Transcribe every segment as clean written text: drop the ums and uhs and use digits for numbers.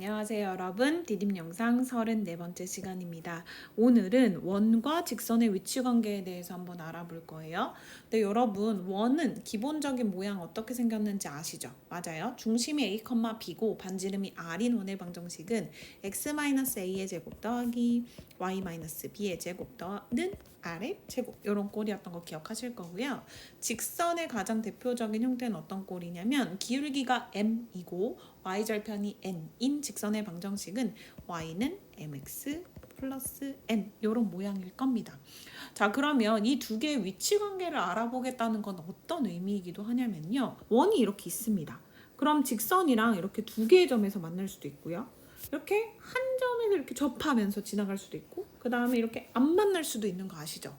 안녕하세요 여러분. 디딤 영상 34번째 시간입니다. 오늘은 원과 직선의 위치 관계에 대해서 한번 알아볼 거예요. 근데 여러분, 원은 기본적인 모양 어떻게 생겼는지 아시죠? 맞아요. 중심이 A, B고 반지름이 R인 원의 방정식은 x-a의 제곱 더하기 y-b의 제곱 더는 R의 제곱, 이런 꼴이었던 거 기억하실 거고요. 직선의 가장 대표적인 형태는 어떤 꼴이냐면 기울기가 m이고 y절편이 n인 직선의 방정식은 y는 mx 플러스 n, 이런 모양일 겁니다. 자, 그러면 이 두 개의 위치 관계를 알아보겠다는 건 어떤 의미이기도 하냐면요, 원이 이렇게 있습니다. 그럼 직선이랑 이렇게 두 개의 점에서 만날 수도 있고요, 이렇게 한 점에서 이렇게 접하면서 지나갈 수도 있고, 그 다음에 이렇게 안 만날 수도 있는 거 아시죠?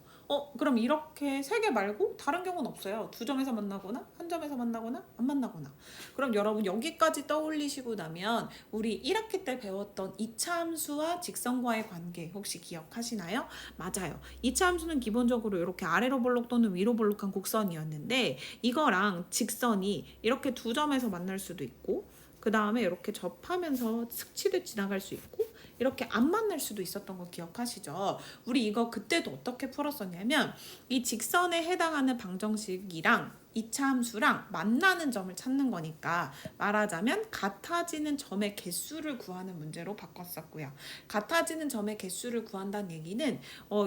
그럼 이렇게 세 개 말고 다른 경우는 없어요. 두 점에서 만나거나 한 점에서 만나거나 안 만나거나. 그럼 여러분, 여기까지 떠올리시고 나면 우리 1학기 때 배웠던 이차함수와 직선과의 관계 혹시 기억하시나요? 맞아요. 이차함수는 기본적으로 이렇게 아래로 볼록 또는 위로 볼록한 곡선이었는데, 이거랑 직선이 이렇게 두 점에서 만날 수도 있고, 그 다음에 이렇게 접하면서 스치듯 지나갈 수 있고, 이렇게 안 만날 수도 있었던 거 기억하시죠? 우리 이거 그때도 어떻게 풀었었냐면, 이 직선에 해당하는 방정식이랑 이차함수랑 만나는 점을 찾는 거니까, 말하자면 같아지는 점의 개수를 구하는 문제로 바꿨었고요. 같아지는 점의 개수를 구한다는 얘기는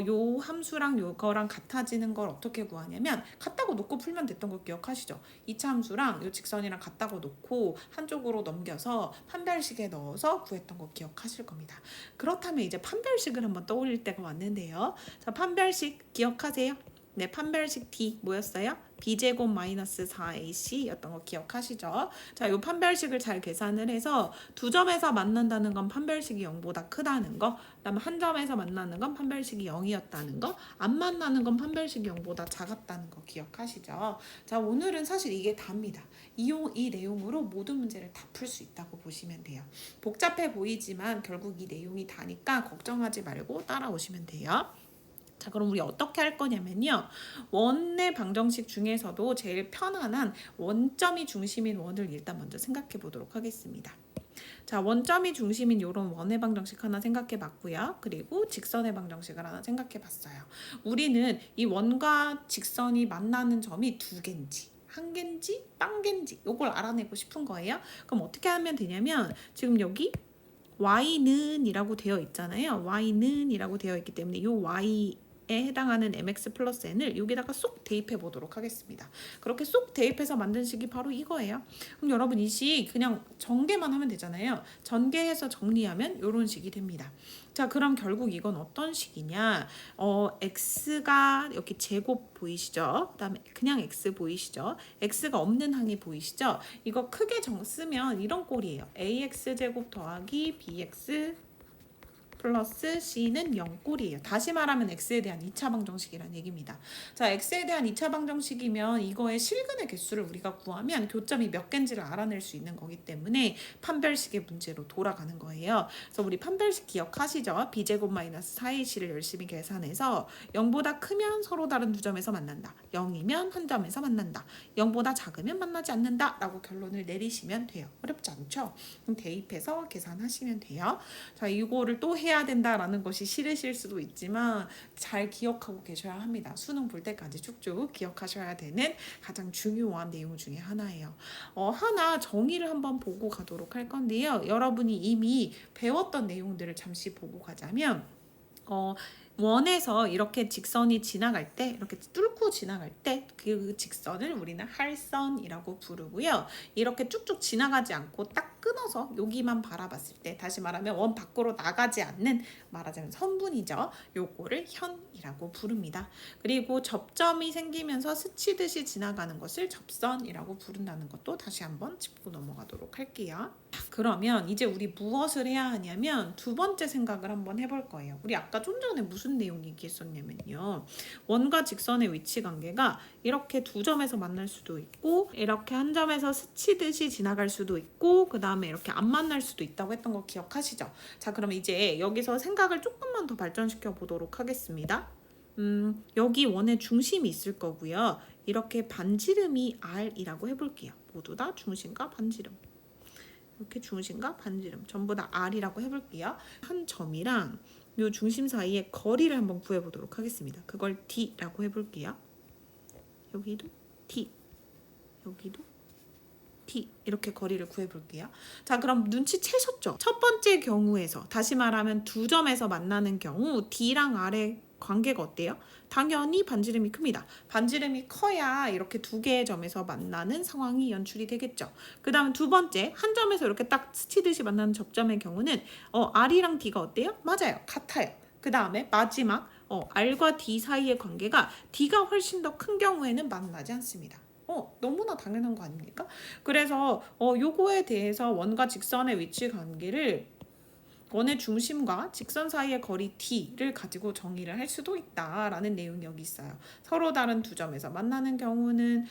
요 함수랑 요거랑 같아지는 걸 어떻게 구하냐면, 같다고 놓고 풀면 됐던 거 기억하시죠? 이차함수랑 요 직선이랑 같다고 놓고 한쪽으로 넘겨서 판별식에 넣어서 구했던 거 기억하실 겁니다. 그렇다면 이제 판별식을 한번 떠올릴 때가 왔는데요. 자, 판별식 기억하세요? 네, 판별식 D 뭐였어요? b제곱 마이너스 4ac 였던 거 기억하시죠? 자, 이 판별식을 잘 계산을 해서 두 점에서 만난다는 건 판별식이 0보다 크다는 거, 그다음에 한 점에서 만나는 건 판별식이 0이었다는 거, 안 만나는 건 판별식이 0보다 작았다는 거 기억하시죠? 자, 오늘은 사실 이게 답니다. 이 내용으로 모든 문제를 다 풀 수 있다고 보시면 돼요. 복잡해 보이지만 결국 이 내용이 다니까 걱정하지 말고 따라오시면 돼요. 자, 그럼 우리 어떻게 할 거냐면요, 원의 방정식 중에서도 제일 편안한 원점이 중심인 원을 일단 먼저 생각해 보도록 하겠습니다. 자, 원점이 중심인 이런 원의 방정식 하나 생각해 봤고요. 그리고 직선의 방정식을 하나 생각해 봤어요. 우리는 이 원과 직선이 만나는 점이 두 개인지 한 개인지 빵 개인지 이걸 알아내고 싶은 거예요. 그럼 어떻게 하면 되냐면, 지금 여기 y는 이라고 되어 있잖아요. y는 이라고 되어 있기 때문에 이 y에 해당하는 mx 플러스 n을 여기다가 쏙 대입해 보도록 하겠습니다. 그렇게 쏙 대입해서 만든 식이 바로 이거예요. 그럼 여러분, 이 식 그냥 전개만 하면 되잖아요. 전개해서 정리하면 이런 식이 됩니다. 자, 그럼 결국 이건 어떤 식이냐, x가 이렇게 제곱 보이시죠? 그 다음에 그냥 x 보이시죠? x가 없는 항이 보이시죠? 이거 크게 쓰면 이런 꼴이에요. ax 제곱 더하기 bx 플러스 c는 0꼴이에요. 다시 말하면 x에 대한 2차 방정식이라는 얘기입니다. 자, x에 대한 2차 방정식이면 이거의 실근의 개수를 우리가 구하면 교점이 몇 개인지를 알아낼 수 있는 거기 때문에 판별식의 문제로 돌아가는 거예요. 그래서 우리 판별식 기억하시죠? b제곱 마이너스 4ac를 열심히 계산해서 0보다 크면 서로 다른 두 점에서 만난다, 0이면 한 점에서 만난다, 0보다 작으면 만나지 않는다 라고 결론을 내리시면 돼요. 어렵지 않죠? 그럼 대입해서 계산하시면 돼요. 자, 이거를 또 해야 된다라는 것이 싫으실 수도 있지만 잘 기억하고 계셔야 합니다. 수능 볼 때까지 쭉쭉 기억하셔야 되는 가장 중요한 내용 중에 하나예요. 하나 정의를 한번 보고 가도록 할 건데요. 여러분이 이미 배웠던 내용들을 잠시 보고 가자면, 원에서 이렇게 직선이 지나갈 때, 이렇게 뚫고 지나갈 때 그 직선을 우리는 할선이라고 부르고요. 이렇게 쭉쭉 지나가지 않고 딱 끊어서 여기만 바라봤을 때, 다시 말하면 원 밖으로 나가지 않는, 말하자면 선분이죠. 요거를 현이라고 부릅니다. 그리고 접점이 생기면서 스치듯이 지나가는 것을 접선이라고 부른다는 것도 다시 한번 짚고 넘어가도록 할게요. 그러면 이제 우리 무엇을 해야 하냐면, 두 번째 생각을 한번 해볼 거예요. 우리 아까 좀 전에 무슨 내용 얘기했었냐면요, 원과 직선의 위치 관계가 이렇게 두 점에서 만날 수도 있고, 이렇게 한 점에서 스치듯이 지나갈 수도 있고, 그 다음에 이렇게 안 만날 수도 있다고 했던 거 기억하시죠? 자, 그럼 이제 여기서 생각을 조금만 더 발전시켜 보도록 하겠습니다. 여기 원의 중심이 있을 거고요. 이렇게 반지름이 R이라고 해볼게요. 모두 다 중심과 반지름. 이렇게 중심과 반지름 전부 다 R이라고 해볼게요. 한 점이랑 요 중심 사이의 거리를 한번 구해보도록 하겠습니다. 그걸 D라고 해볼게요. 여기도 D, 여기도 T 이렇게 거리를 구해볼게요. 자, 그럼 눈치채셨죠? 첫 번째 경우에서 다시 말하면 두 점에서 만나는 경우 D랑 R의 관계가 어때요? 당연히 반지름이 큽니다. 반지름이 커야 이렇게 두 개의 점에서 만나는 상황이 연출이 되겠죠. 그 다음 두 번째, 한 점에서 이렇게 딱 스치듯이 만나는 접점의 경우는 R이랑 D가 어때요? 맞아요. 같아요. 그 다음에 마지막 R과 D 사이의 관계가 D가 훨씬 더 큰 경우에는 만나지 않습니다. 너무나 당연한 거 아닙니까? 그래서 요거에 대해서 원과 직선의 위치 관계를 원의 중심과 직선 사이의 거리 D를 가지고 정의를 할 수도 있다라는 내용이 여기 있어요. 서로 다른 두 점에서 만나는 경우는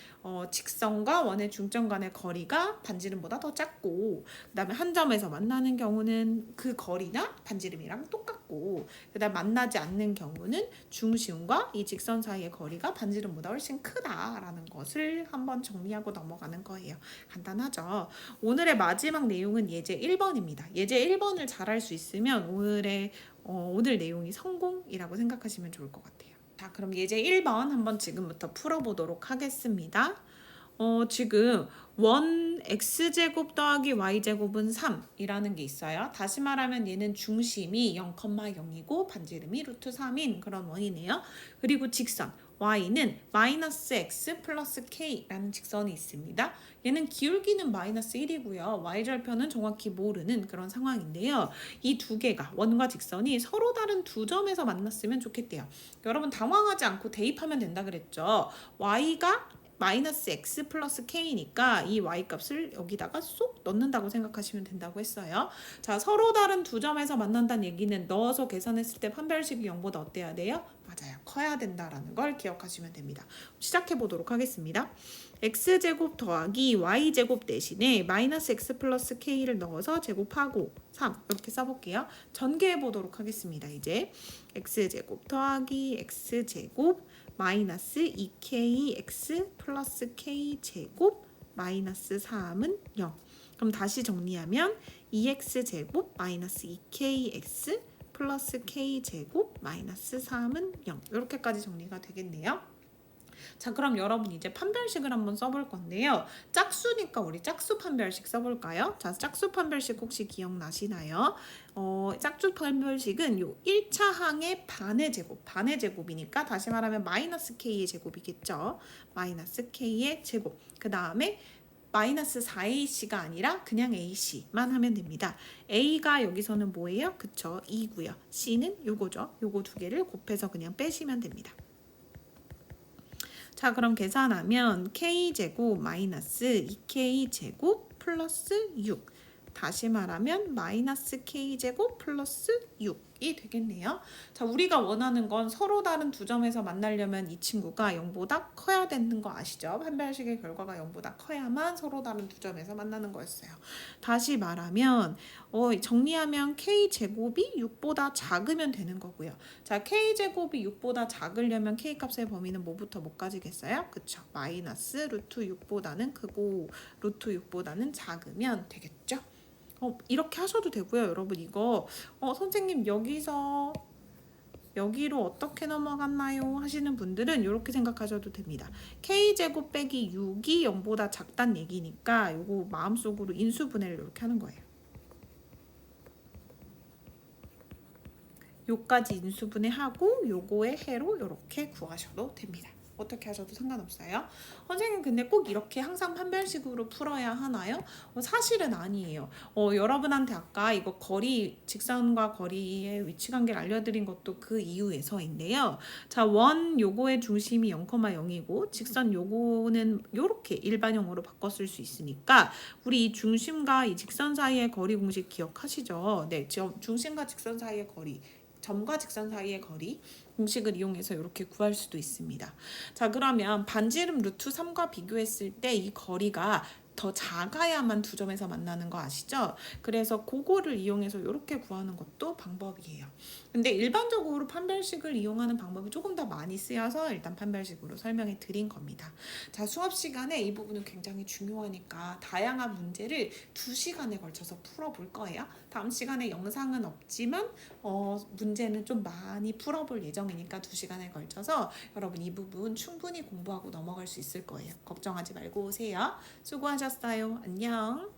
직선과 원의 중점 간의 거리가 반지름보다 더 작고, 그 다음에 한 점에서 만나는 경우는 그 거리나 반지름이랑 똑같고, 그 다음 만나지 않는 경우는 중심과 이 직선 사이의 거리가 반지름보다 훨씬 크다라는 것을 한번 정리하고 넘어가는 거예요. 간단하죠? 오늘의 마지막 내용은 예제 1번입니다. 예제 1번을 잘할 수 있으면 오늘 내용이 성공이라고 생각하시면 좋을 것 같아요. 자, 그럼 예제 1번 한번 지금부터 풀어보도록 하겠습니다. 지금 원 x제곱 더하기 y제곱은 3이라는 게 있어요. 다시 말하면 얘는 중심이 0,0이고 반지름이 루트 3인 그런 원이네요. 그리고 직선 y는 마이너스 x 플러스 k라는 직선이 있습니다. 얘는 기울기는 마이너스 1이고요. y절편은 정확히 모르는 그런 상황인데요. 이 두 개가 원과 직선이 서로 다른 두 점에서 만났으면 좋겠대요. 여러분 당황하지 않고 대입하면 된다 그랬죠. y가 마이너스 x 플러스 k니까 이 y 값을 여기다가 쏙 넣는다고 생각하시면 된다고 했어요. 자, 서로 다른 두 점에서 만난다는 얘기는 넣어서 계산했을 때 판별식이 0보다 어때야 돼요? 맞아요. 커야 된다라는 걸 기억하시면 됩니다. 시작해 보도록 하겠습니다. x제곱 더하기 y제곱 대신에 마이너스 x 플러스 k를 넣어서 제곱하고 3 이렇게 써볼게요. 전개해 보도록 하겠습니다. 이제 x제곱 더하기 x제곱 마이너스 2kx 플러스 k제곱 마이너스 3은 0. 그럼 다시 정리하면 2x제곱 마이너스 2kx 플러스 k제곱 마이너스 3은 0. 이렇게까지 정리가 되겠네요. 자, 그럼 여러분 이제 판별식을 한번 써볼 건데요. 짝수니까 우리 짝수 판별식 써볼까요? 자, 짝수 판별식 혹시 기억나시나요? 짝수 판별식은 요 1차 항의 반의 제곱이니까 다시 말하면 마이너스 k의 제곱이겠죠. 마이너스 k의 제곱. 그 다음에 마이너스 4ac가 아니라 그냥 ac만 하면 됩니다. a가 여기서는 뭐예요? 그쵸, 2고요. c는 요거죠. 요거 두 개를 곱해서 그냥 빼시면 됩니다. 자, 그럼 계산하면 k제곱 마이너스 2k제곱 플러스 6. 다시 말하면 마이너스 k제곱 플러스 6이 되겠네요. 자, 우리가 원하는 건 서로 다른 두 점에서 만나려면 이 친구가 0보다 커야 되는 거 아시죠? 판별식의 결과가 0보다 커야만 서로 다른 두 점에서 만나는 거였어요. 다시 말하면 정리하면 k제곱이 6보다 작으면 되는 거고요. 자, k제곱이 6보다 작으려면 k값의 범위는 뭐부터 뭐까지겠어요? 그쵸? 마이너스 루트 6보다는 크고 루트 6보다는 작으면 되겠죠? 이렇게 하셔도 되고요. 여러분 이거 선생님 여기서 여기로 어떻게 넘어갔나요? 하시는 분들은 이렇게 생각하셔도 됩니다. k제곱 빼기 6이 0보다 작단 얘기니까 요거 마음속으로 인수분해를 이렇게 하는 거예요. 요까지 인수분해하고 요거의 해로 이렇게 구하셔도 됩니다. 어떻게 하셔도 상관없어요. 선생님 근데 꼭 이렇게 항상 판별식으로 풀어야 하나요? 사실은 아니에요. 여러분한테 아까 이거 직선과 거리의 위치관계를 알려드린 것도 그 이유에서인데요. 자, 원 요거의 중심이 0,0이고 직선 요거는 요렇게 일반형으로 바꿨을 수 있으니까 우리 이 중심과 이 직선 사이의 거리 공식 기억하시죠? 네, 중심과 직선 사이의 거리, 점과 직선 사이의 거리 공식을 이용해서 이렇게 구할 수도 있습니다. 자, 그러면 반지름 루트 3과 비교했을 때 이 거리가 더 작아야만 두 점에서 만나는 거 아시죠? 그래서 그거를 이용해서 이렇게 구하는 것도 방법이에요. 근데 일반적으로 판별식을 이용하는 방법이 조금 더 많이 쓰여서 일단 판별식으로 설명해 드린 겁니다. 자, 수업 시간에 이 부분은 굉장히 중요하니까 다양한 문제를 2시간에 걸쳐서 풀어볼 거예요. 다음 시간에 영상은 없지만 문제는 좀 많이 풀어볼 예정이니까 2시간에 걸쳐서 여러분 이 부분 충분히 공부하고 넘어갈 수 있을 거예요. 걱정하지 말고 오세요. 수고하셨어요. 안녕.